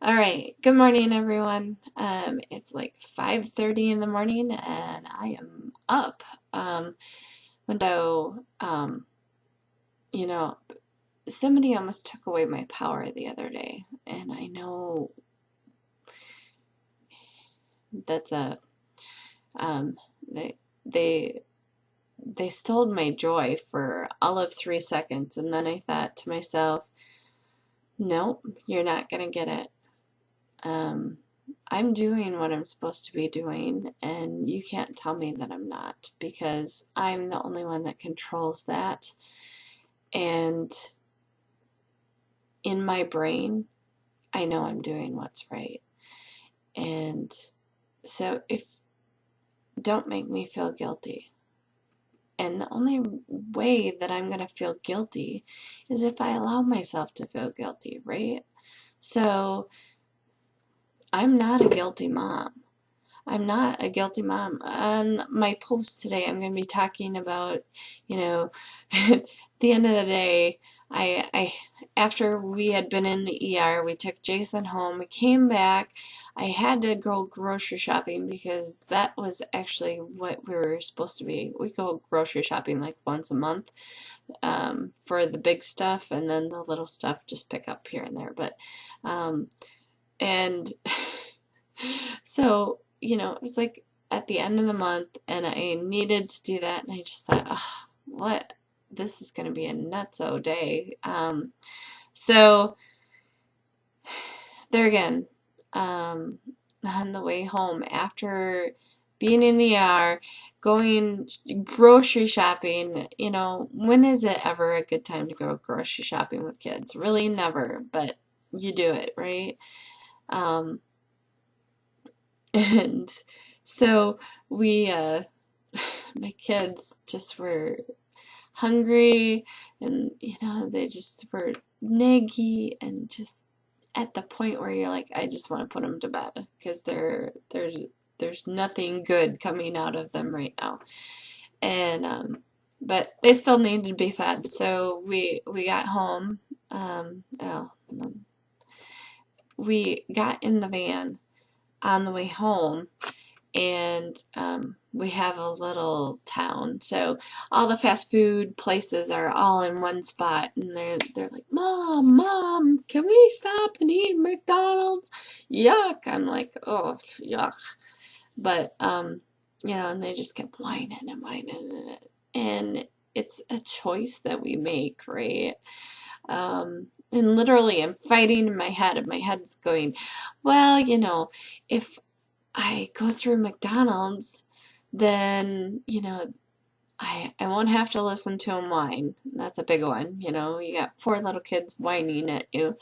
All right, good morning, everyone. It's like 5:30 in the morning, and I am up. Um, Window, you know, somebody almost took away my power the other day, and I know that's a um, they they they stole my joy for all of 3 seconds, and then I thought to myself, nope, you're not gonna get it. Um, I'm doing what I'm supposed to be doing, and you can't tell me that I'm not because I'm the only one that controls that. And in my brain, I know I'm doing what's right. And so, if don't make me feel guilty. And the only way that I'm going to feel guilty is if I allow myself to feel guilty, right? So, I'm not a guilty mom. I'm not a guilty mom. On my post today, I'm going to be talking about, at the end of the day, I after we had been in the ER, we took Jason home. We came back. I had to go grocery shopping because that was actually what we were supposed to be. We go grocery shopping like once a month, for the big stuff, and then the little stuff just pick up here and there. But, and so, it was like at the end of the month, and I needed to do that, and I just thought, oh, what? This is going to be a nutso day. So, there again, on the way home, after being in the ER, going grocery shopping, when is it ever a good time to go grocery shopping with kids? Really never, but you do it, right? Um, And so we, my kids just were hungry, and they just were naggy and just at the point where you're like, I just want to put them to bed because there's nothing good coming out of them right now. And but they still needed to be fed, so we got home. Well, we got in the van on the way home, and we have a little town, so all the fast food places are all in one spot, and they're like, Mom, can we stop and eat McDonald's? Yuck! I'm like, oh, yuck. But and they just kept whining and whining, and it's a choice that we make, right? And literally, I'm fighting in my head, and my head's going, well, if I go through McDonald's, then, I won't have to listen to them whine. That's a big one. You got four little kids whining at you.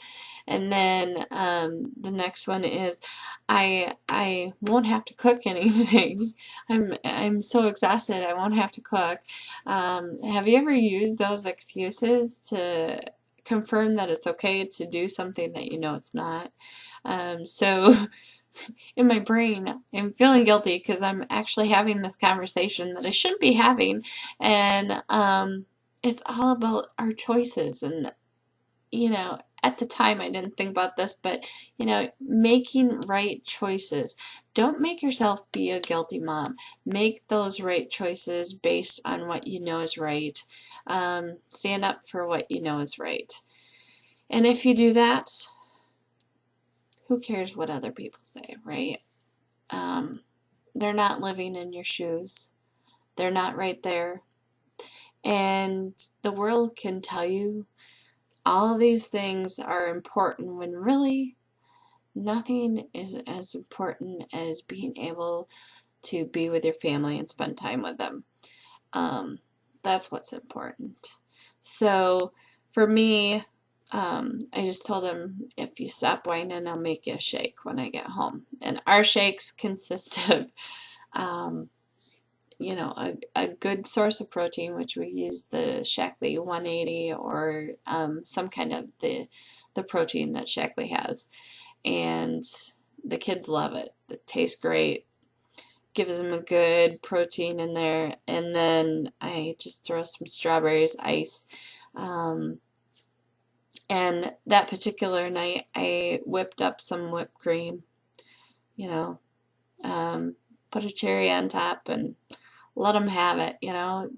And then the next one is I won't have to cook anything. I'm so exhausted I won't have to cook. Have you ever used those excuses to confirm that it's okay to do something that you know it's not? So in my brain, I'm feeling guilty because I'm actually having this conversation that I shouldn't be having, and it's all about our choices. And at the time, I didn't think about this, but making right choices. Don't make yourself be a guilty mom. Make those right choices based on what you know is right. Stand up for what you know is right. And if you do that, who cares what other people say, right? Um, they're not living in your shoes. They're not right there. And the world can tell you all of these things are important when really nothing is as important as being able to be with your family and spend time with them. That's what's important. So for me, I just told them, if you stop whining, I'll make you a shake when I get home. And our shakes consist of um, a good source of protein, which we use the Shaklee 180, or some kind of the protein that Shaklee has. And the kids love it. It tastes great. Gives them a good protein in there. And then I just throw some strawberries, ice, um, And that particular night, I whipped up some whipped cream, you know, put a cherry on top and let them have it.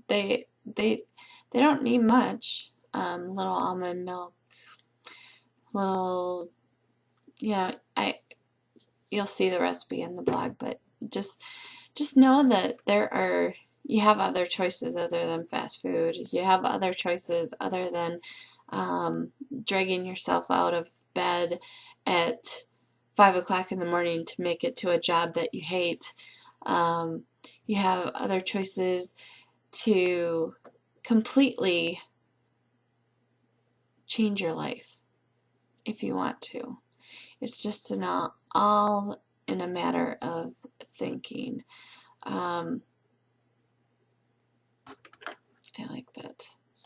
They don't need much. Little almond milk, little, I you'll see the recipe in the blog, but just just know that you have other choices other than fast food. You have other choices other than dragging yourself out of bed at 5 o'clock in the morning to make it to a job that you hate. Um, you have other choices to completely change your life if you want to. It's just all in a matter of thinking. I like that.